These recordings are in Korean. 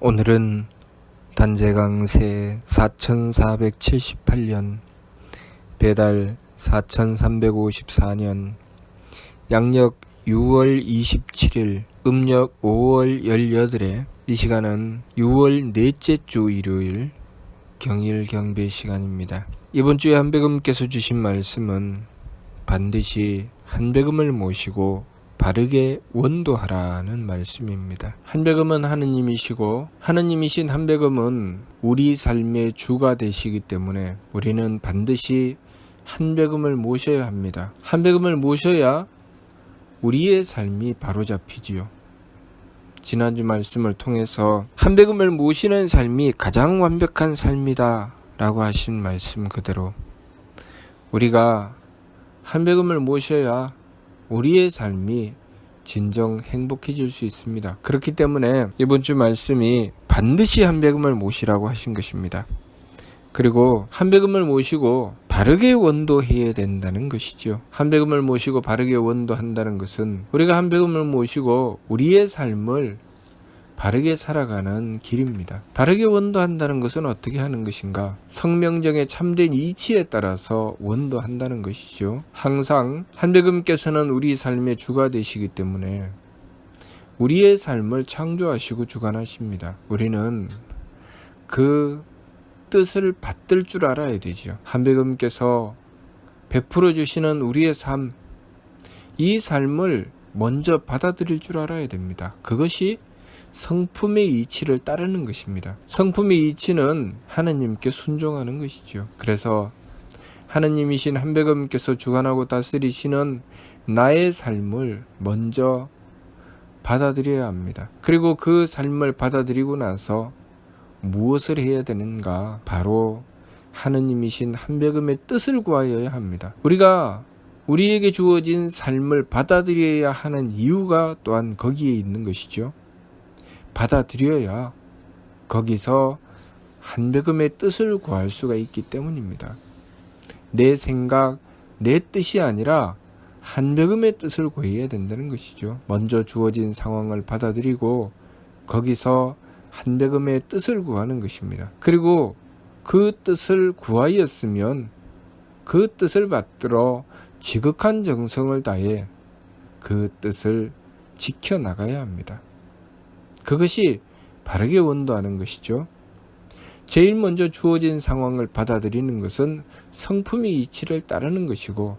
오늘은 단재강세 4478년 배달 4354년 양력 6월 27일 음력 5월 18일 이 시간은 6월 넷째 주 일요일 경일 경배 시간입니다. 이번 주에 한백음께서 주신 말씀은 반드시 한백음을 모시고 바르게 원도하라는 말씀입니다. 한백음은 하느님이시고 하느님이신 한백음은 우리 삶의 주가 되시기 때문에 우리는 반드시 한백음을 모셔야 합니다. 한백음을 모셔야 우리의 삶이 바로잡히지요. 지난주 말씀을 통해서 한백음을 모시는 삶이 가장 완벽한 삶이다 라고 하신 말씀 그대로 우리가 한백음을 모셔야 우리의 삶이 진정 행복해질 수 있습니다. 그렇기 때문에 이번 주 말씀이 반드시 한백음을 모시라고 하신 것입니다. 그리고 한백음을 모시고 바르게 원도해야 된다는 것이죠. 한백음을 모시고 바르게 원도한다는 것은 우리가 한백음을 모시고 우리의 삶을 바르게 살아가는 길입니다. 바르게 원도한다는 것은 어떻게 하는 것인가? 성명정의 참된 이치에 따라서 원도한다는 것이죠. 항상 한백음께서는 우리 삶의 주가 되시기 때문에 우리의 삶을 창조하시고 주관하십니다. 우리는 그 뜻을 받들 줄 알아야 되죠. 한백음께서 베풀어 주시는 우리의 삶, 이 삶을 먼저 받아들일 줄 알아야 됩니다. 그것이 성품의 이치를 따르는 것입니다. 성품의 이치는 하느님께 순종하는 것이죠. 그래서 하느님이신 한백음께서 주관하고 다스리시는 나의 삶을 먼저 받아들여야 합니다. 그리고 그 삶을 받아들이고 나서 무엇을 해야 되는가? 바로 하느님이신 한백음의 뜻을 구하여야 합니다. 우리가 우리에게 주어진 삶을 받아들여야 하는 이유가 또한 거기에 있는 것이죠. 받아들여야 거기서 한백음의 뜻을 구할 수가 있기 때문입니다. 내 생각, 내 뜻이 아니라 한백음의 뜻을 구해야 된다는 것이죠. 먼저 주어진 상황을 받아들이고 거기서 한백음의 뜻을 구하는 것입니다. 그리고 그 뜻을 구하였으면 그 뜻을 받들어 지극한 정성을 다해 그 뜻을 지켜나가야 합니다. 그것이 바르게 원도하는 것이죠. 제일 먼저 주어진 상황을 받아들이는 것은 성품의 이치를 따르는 것이고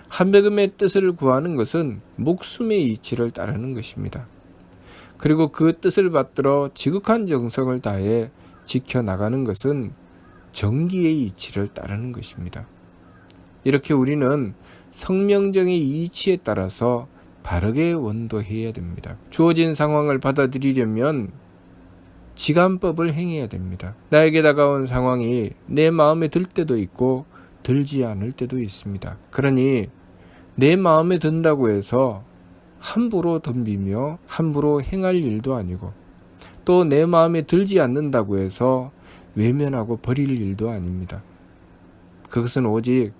한백음의 뜻을 구하는 것은 목숨의 이치를 따르는 것입니다. 그리고 그 뜻을 받들어 지극한 정성을 다해 지켜나가는 것은 정기의 이치를 따르는 것입니다. 이렇게 우리는 성명정의 이치에 따라서 바르게 원도해야 됩니다. 주어진 상황을 받아들이려면 지간법을 행해야 됩니다. 나에게 다가온 상황이 내 마음에 들 때도 있고 들지 않을 때도 있습니다. 그러니 내 마음에 든다고 해서 함부로 덤비며 함부로 행할 일도 아니고 또 내 마음에 들지 않는다고 해서 외면하고 버릴 일도 아닙니다. 그것은 오직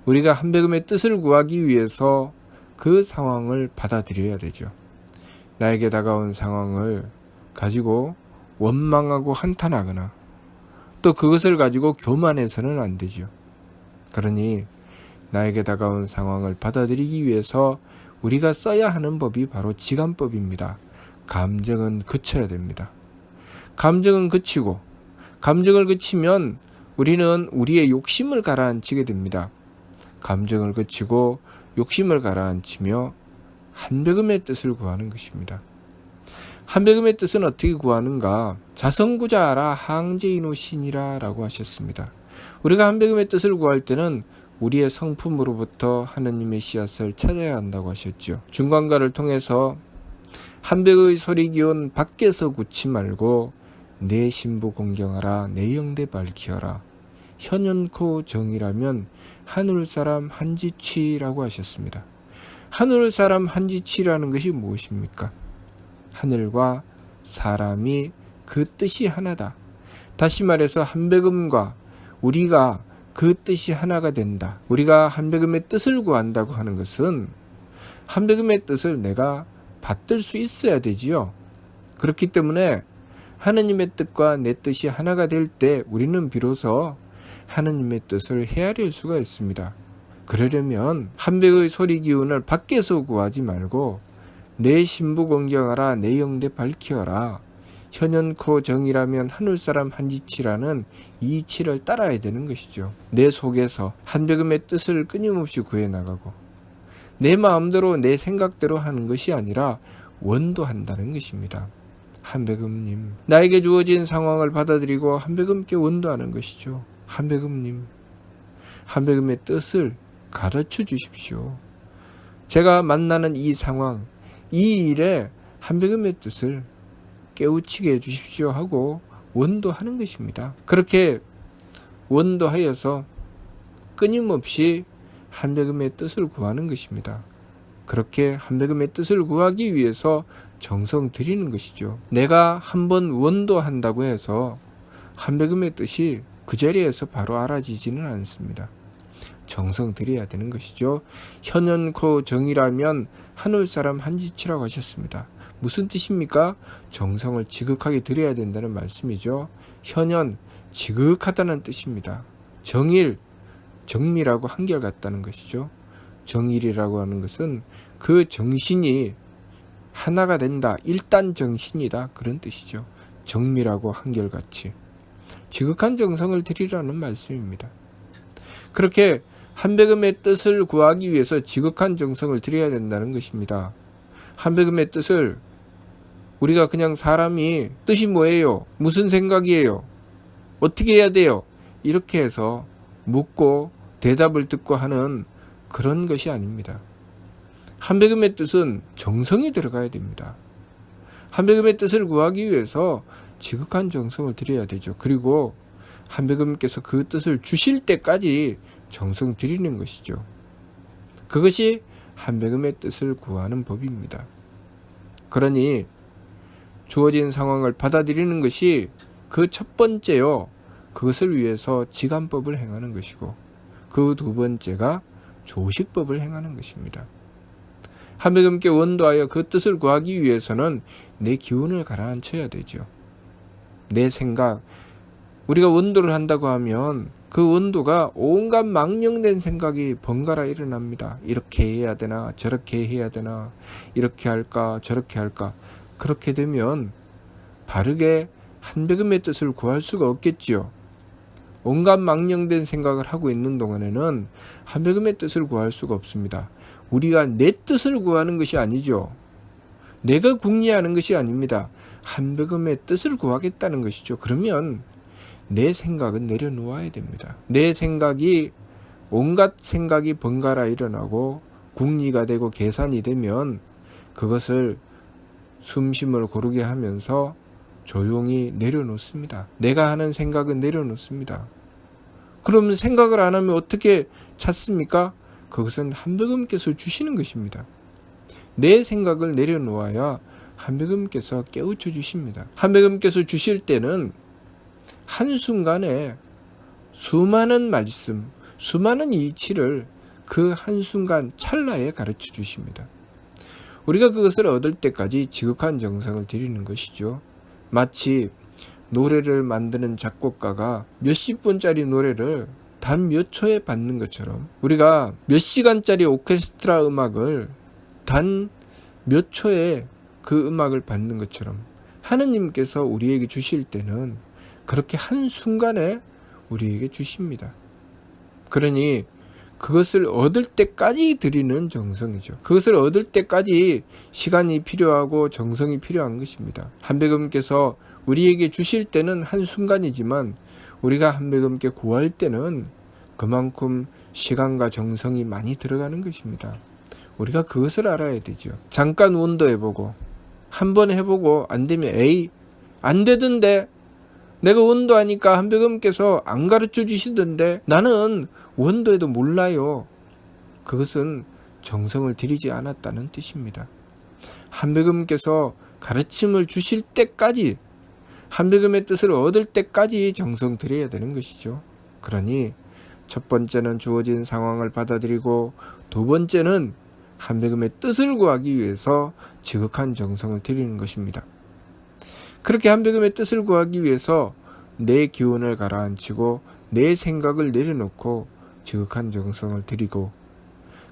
우리가 한백음의 뜻을 구하기 위해서 그 상황을 받아들여야 되죠. 나에게 다가온 상황을 가지고 원망하고 한탄하거나 또 그것을 가지고 교만해서는 안 되죠. 그러니 나에게 다가온 상황을 받아들이기 위해서 우리가 써야 하는 법이 바로 지간법입니다. 감정은 그쳐야 됩니다. 감정은 그치고 감정을 그치면 우리는 우리의 욕심을 가라앉히게 됩니다. 감정을 그치고 욕심을 가라앉히며 한백음의 뜻을 구하는 것입니다. 한백음의 뜻은 어떻게 구하는가? 자성구자하라 항제이노신이라 라고 하셨습니다. 우리가 한백음의 뜻을 구할 때는 우리의 성품으로부터 하느님의 씨앗을 찾아야 한다고 하셨죠. 중간가를 통해서 한백의 소리 기운 밖에서 굳지 말고 내 신부 공경하라 내 영대 밝히어라 현연코 정이라면 하늘사람 한지치라고 하셨습니다. 하늘사람 한지치라는 것이 무엇입니까? 하늘과 사람이 그 뜻이 하나다. 다시 말해서 한백음과 우리가 그 뜻이 하나가 된다. 우리가 한백음의 뜻을 구한다고 하는 것은 한백음의 뜻을 내가 받들 수 있어야 되지요. 그렇기 때문에 하느님의 뜻과 내 뜻이 하나가 될 때 우리는 비로소 하느님의 뜻을 헤아릴 수가 있습니다. 그러려면 한백의 소리 기운을 밖에서 구하지 말고 내 신부 공경하라, 내 영대 밝히어라, 현연코 정이라면 하늘사람 한지치라는 이 이치를 따라야 되는 것이죠. 내 속에서 한백음의 뜻을 끊임없이 구해나가고 내 마음대로 내 생각대로 하는 것이 아니라 원도한다는 것입니다. 한백음님, 나에게 주어진 상황을 받아들이고 한백음께 원도하는 것이죠. 한백음님, 한백음의 뜻을 가르쳐 주십시오. 제가 만나는 이 상황, 이 일에 한백음의 뜻을 깨우치게 해주십시오 하고 원도하는 것입니다. 그렇게 원도하여서 끊임없이 한백음의 뜻을 구하는 것입니다. 그렇게 한백음의 뜻을 구하기 위해서 정성 들이는 것이죠. 내가 한번 원도한다고 해서 한백음의 뜻이 그 자리에서 바로 알아지지는 않습니다. 정성 들여야 되는 것이죠. 현연코 정이라면 하늘사람 한지치라고 하셨습니다. 무슨 뜻입니까? 정성을 지극하게 들여야 된다는 말씀이죠. 현연, 지극하다는 뜻입니다. 정일, 정밀하고 한결같다는 것이죠. 정일이라고 하는 것은 그 정신이 하나가 된다, 일단 정신이다, 그런 뜻이죠. 정밀하고 한결같이 지극한 정성을 들이라는 말씀입니다. 그렇게 한백음의 뜻을 구하기 위해서 지극한 정성을 들여야 된다는 것입니다. 한백음의 뜻을 우리가 그냥 사람이 뜻이 뭐예요? 무슨 생각이에요? 어떻게 해야 돼요? 이렇게 해서 묻고 대답을 듣고 하는 그런 것이 아닙니다. 한백음의 뜻은 정성이 들어가야 됩니다. 한백음의 뜻을 구하기 위해서 지극한 정성을 들여야 되죠. 그리고 한백음께서 그 뜻을 주실 때까지 정성 들이는 것이죠. 그것이 한백음의 뜻을 구하는 법입니다. 그러니 주어진 상황을 받아들이는 것이 그 첫 번째요. 그것을 위해서 지간법을 행하는 것이고 그 두 번째가 조식법을 행하는 것입니다. 한백음께 원도하여 그 뜻을 구하기 위해서는 내 기운을 가라앉혀야 되죠. 내 생각, 우리가 원도를 한다고 하면 그 원도가 온갖 망령된 생각이 번갈아 일어납니다. 이렇게 해야 되나, 저렇게 해야 되나, 이렇게 할까, 저렇게 할까. 그렇게 되면 바르게 한백음의 뜻을 구할 수가 없겠지요. 온갖 망령된 생각을 하고 있는 동안에는 한백음의 뜻을 구할 수가 없습니다. 우리가 내 뜻을 구하는 것이 아니죠. 내가 궁리하는 것이 아닙니다. 한백음의 뜻을 구하겠다는 것이죠. 그러면 내 생각은 내려놓아야 됩니다. 내 생각이 온갖 생각이 번갈아 일어나고 궁리가 되고 계산이 되면 그것을 숨심을 고르게 하면서 조용히 내려놓습니다. 내가 하는 생각은 내려놓습니다. 그러면 생각을 안 하면 어떻게 찾습니까? 그것은 한백음께서 주시는 것입니다. 내 생각을 내려놓아야 한백음께서 깨우쳐 주십니다. 한백음께서 주실 때는 한순간에 수많은 말씀, 수많은 이치를 그 한순간 찰나에 가르쳐 주십니다. 우리가 그것을 얻을 때까지 지극한 정성을 들이는 것이죠. 마치 노래를 만드는 작곡가가 몇십 분짜리 노래를 단 몇 초에 받는 것처럼 우리가 몇 시간짜리 오케스트라 음악을 단 몇 초에 그 음악을 받는 것처럼 하느님께서 우리에게 주실 때는 그렇게 한순간에 우리에게 주십니다. 그러니 그것을 얻을 때까지 드리는 정성이죠. 그것을 얻을 때까지 시간이 필요하고 정성이 필요한 것입니다. 한백음께서 우리에게 주실 때는 한순간이지만 우리가 한백음께 구할 때는 그만큼 시간과 정성이 많이 들어가는 것입니다. 우리가 그것을 알아야 되죠. 잠깐 원도해보고 한번 해보고 안 되면 에이 안 되던데 내가 원도하니까 한백음께서 안 가르쳐 주시던데 나는 원도해도 몰라요. 그것은 정성을 들이지 않았다는 뜻입니다. 한백음께서 가르침을 주실 때까지 한백음의 뜻을 얻을 때까지 정성 들여야 되는 것이죠. 그러니 첫 번째는 주어진 상황을 받아들이고 두 번째는 한백음의 뜻을 구하기 위해서 지극한 정성을 들이는 것입니다. 그렇게 한백음의 뜻을 구하기 위해서 내 기운을 가라앉히고 내 생각을 내려놓고 지극한 정성을 들이고,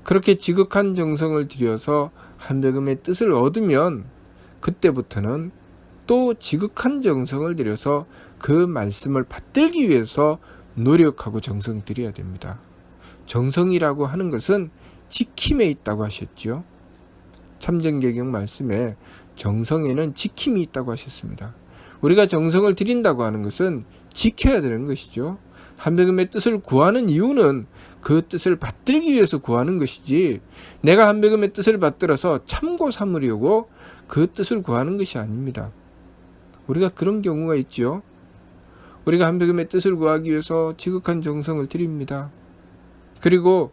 그렇게 지극한 정성을 들여서 한백음의 뜻을 얻으면 그때부터는 또 지극한 정성을 들여서 그 말씀을 받들기 위해서 노력하고 정성 들여야 됩니다. 정성이라고 하는 것은 지킴에 있다고 하셨죠. 참전개경 말씀에 정성에는 지킴이 있다고 하셨습니다. 우리가 정성을 들인다고 하는 것은 지켜야 되는 것이죠. 한백음의 뜻을 구하는 이유는 그 뜻을 받들기 위해서 구하는 것이지, 내가 한백음의 뜻을 받들어서 참고 삼으려고 그 뜻을 구하는 것이 아닙니다. 우리가 그런 경우가 있죠. 우리가 한백음의 뜻을 구하기 위해서 지극한 정성을 드립니다. 그리고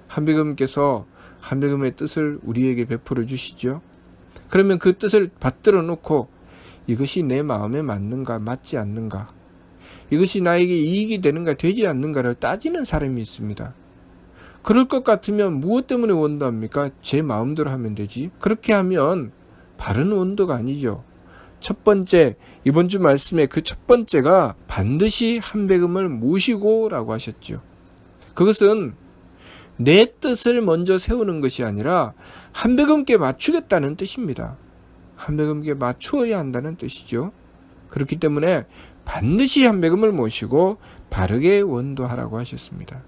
한백음께서 한백음의 뜻을 우리에게 베풀어 주시죠. 그러면 그 뜻을 받들어 놓고 이것이 내 마음에 맞는가 맞지 않는가, 이것이 나에게 이익이 되는가 되지 않는가를 따지는 사람이 있습니다. 그럴 것 같으면 무엇 때문에 원도합니까? 제 마음대로 하면 되지. 그렇게 하면 바른 원도가 아니죠. 첫 번째, 이번 주 말씀의 그 첫 번째가 반드시 한백음을 모시고 라고 하셨죠. 그것은 내 뜻을 먼저 세우는 것이 아니라 한백음께 맞추겠다는 뜻입니다. 한백음께 맞추어야 한다는 뜻이죠. 그렇기 때문에 반드시 한백음을 모시고 바르게 원도하라고 하셨습니다.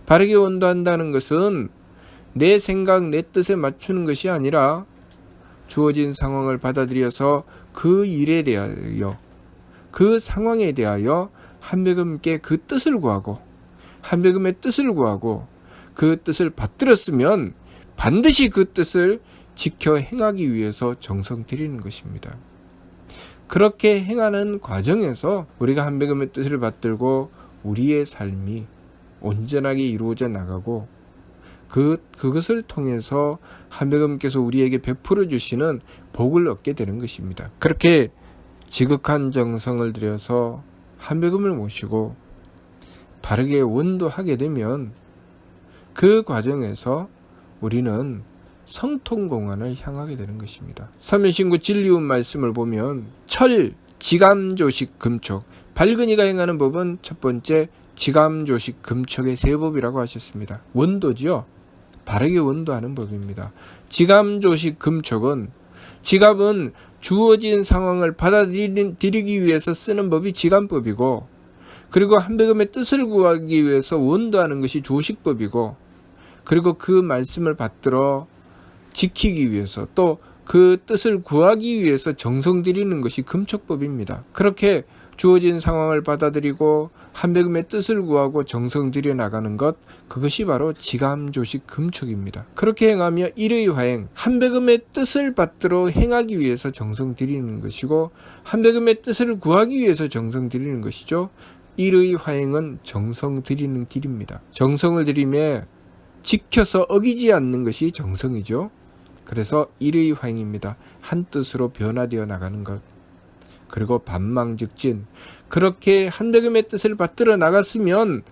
바르게 원도한다는 것은 내 생각, 내 뜻에 맞추는 것이 아니라 주어진 상황을 받아들여서 그 일에 대하여, 그 상황에 대하여 한백음께 그 뜻을 구하고, 한백음의 뜻을 구하고 그 뜻을 받들었으면 반드시 그 뜻을 지켜 행하기 위해서 정성 들이는 것입니다. 그렇게 행하는 과정에서 우리가 한백음의 뜻을 받들고 우리의 삶이 온전하게 이루어져 나가고, 그것을 통해서 한백음께서 우리에게 베풀어 주시는 복을 얻게 되는 것입니다. 그렇게 지극한 정성을 들여서 한백음을 모시고 바르게 원도하게 되면 그 과정에서 우리는 성통공안을 향하게 되는 것입니다. 삼면신구 진리운 말씀을 보면 철, 지감조식, 금촉, 발근이가 행하는 법은 첫 번째 지감조식, 금촉의 세 법이라고 하셨습니다. 원도지요. 바르게 원도하는 법입니다. 지감조식, 금촉은, 지감은 주어진 상황을 받아들이기 위해서 쓰는 법이 지감법이고, 그리고 한백음의 뜻을 구하기 위해서 원도하는 것이 조식법이고, 그리고 그 말씀을 받들어 지키기 위해서 또 그 뜻을 구하기 위해서 정성 들이는 것이 금촉법입니다. 그렇게 주어진 상황을 받아들이고 한백음의 뜻을 구하고 정성 들여 나가는 것, 그것이 바로 지감조식 금촉입니다. 그렇게 행하며 일의 화행, 한백음의 뜻을 받들어 행하기 위해서 정성 들이는 것이고, 한백음의 뜻을 구하기 위해서 정성 들이는 것이죠. 일의 화행은 정성 들이는 길입니다. 정성을 들이며 지켜서 어기지 않는 것이 정성이죠. 그래서 일의 화행입니다. 한 뜻으로 변화되어 나가는 것. 그리고 반망즉진, 그렇게 한백음의 뜻을 받들어 나갔으면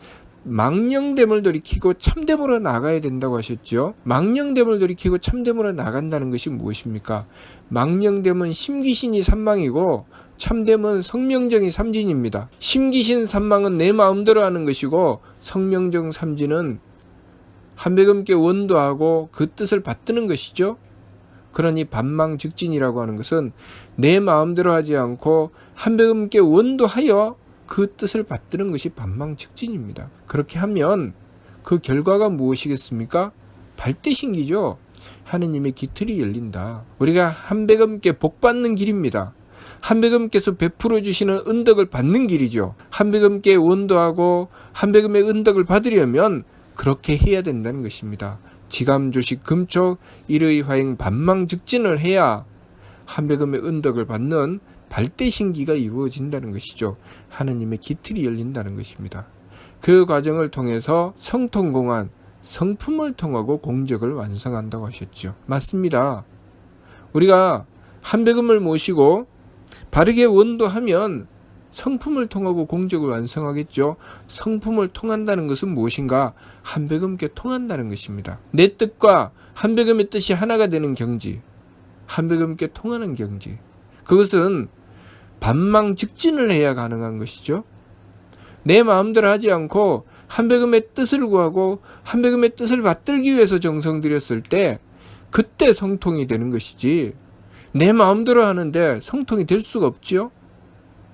망령됨을 돌이키고 참됨으로 나가야 된다고 하셨죠. 망령됨을 돌이키고 참됨으로 나간다는 것이 무엇입니까? 망령됨은 심기신이 삼망이고 참됨은 성명정이 삼진입니다. 심기신 삼망은 내 마음대로 하는 것이고, 성명정 삼진은 한백음께 원도하고 그 뜻을 받드는 것이죠. 그러니 반망즉진이라고 하는 것은 내 마음대로 하지 않고 한백음께 원도하여 그 뜻을 받드는 것이 반망즉진입니다. 그렇게 하면 그 결과가 무엇이겠습니까? 발대신기죠. 하느님의 기틀이 열린다. 우리가 한백음께 복받는 길입니다. 한백음께서 베풀어 주시는 은덕을 받는 길이죠. 한백음께 원도하고 한백음의 은덕을 받으려면 그렇게 해야 된다는 것입니다. 지감조식, 금촉, 일의 화행, 반망즉진을 해야 한백음의 은덕을 받는 발대신기가 이루어진다는 것이죠. 하느님의 기틀이 열린다는 것입니다. 그 과정을 통해서 성통공안, 성품을 통하고 공적을 완성한다고 하셨죠. 맞습니다. 우리가 한백음을 모시고 바르게 원도하면 성품을 통하고 공적을 완성하겠죠. 성품을 통한다는 것은 무엇인가? 한백음께 통한다는 것입니다. 내 뜻과 한백음의 뜻이 하나가 되는 경지, 한백음께 통하는 경지, 그것은 반망 직진을 해야 가능한 것이죠. 내 마음대로 하지 않고 한백음의 뜻을 구하고 한백음의 뜻을 받들기 위해서 정성 들였을 때 그때 성통이 되는 것이지, 내 마음대로 하는데 성통이 될 수가 없지요.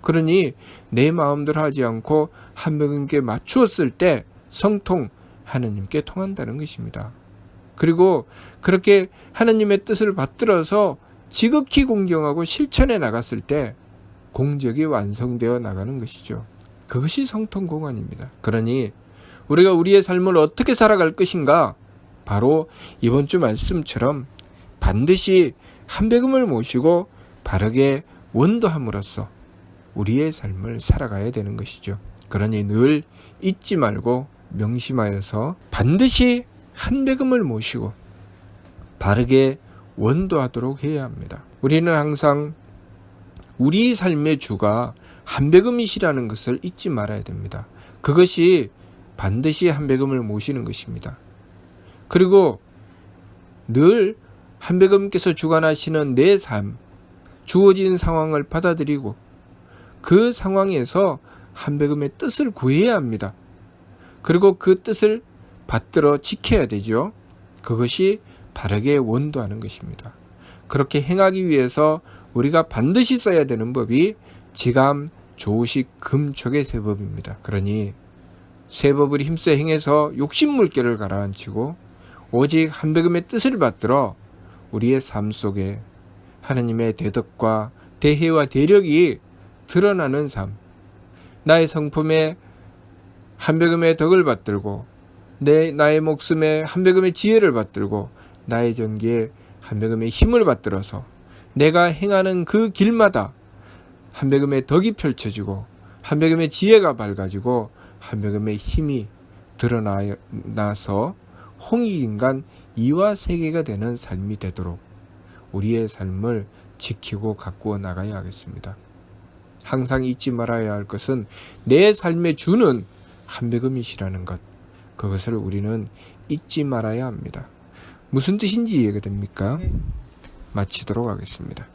그러니 내 마음대로 하지 않고 한백음께 맞추었을 때 성통, 하느님께 통한다는 것입니다. 그리고 그렇게 하느님의 뜻을 받들어서 지극히 공경하고 실천해 나갔을 때 공적이 완성되어 나가는 것이죠. 그것이 성통공헌입니다. 그러니 우리가 우리의 삶을 어떻게 살아갈 것인가? 바로 이번 주 말씀처럼 반드시 한백음을 모시고 바르게 원도함으로써 우리의 삶을 살아가야 되는 것이죠. 그러니 늘 잊지 말고 명심하여서 반드시 한백음을 모시고 바르게 원도하도록 해야 합니다. 우리는 항상 우리 삶의 주가 한백음이시라는 것을 잊지 말아야 됩니다. 그것이 반드시 한백음을 모시는 것입니다. 그리고 늘 한백음께서 주관하시는 내 삶, 주어진 상황을 받아들이고 그 상황에서 한백음의 뜻을 구해야 합니다. 그리고 그 뜻을 받들어 지켜야 되죠. 그것이 바르게 원도하는 것입니다. 그렇게 행하기 위해서 우리가 반드시 써야 되는 법이 지감, 조식, 금촉의 세법입니다. 그러니 세법을 힘써 행해서 욕심물결을 가라앉히고 오직 한백음의 뜻을 받들어 우리의 삶 속에 하느님의 대덕과 대혜와 대력이 드러나는 삶, 나의 성품에 한백음의 덕을 받들고 나의 목숨에 한백음의 지혜를 받들고 나의 전기에 한백음의 힘을 받들어서 내가 행하는 그 길마다 한백음의 덕이 펼쳐지고 한백음의 지혜가 밝아지고 한백음의 힘이 드러나서 홍익인간 이화세계가 되는 삶이 되도록 우리의 삶을 지키고 가꾸어 나가야 하겠습니다. 항상 잊지 말아야 할 것은 내 삶의 주는 한백음이시라는 것, 그것을 우리는 잊지 말아야 합니다. 무슨 뜻인지 이해가 됩니까? 마치도록 하겠습니다.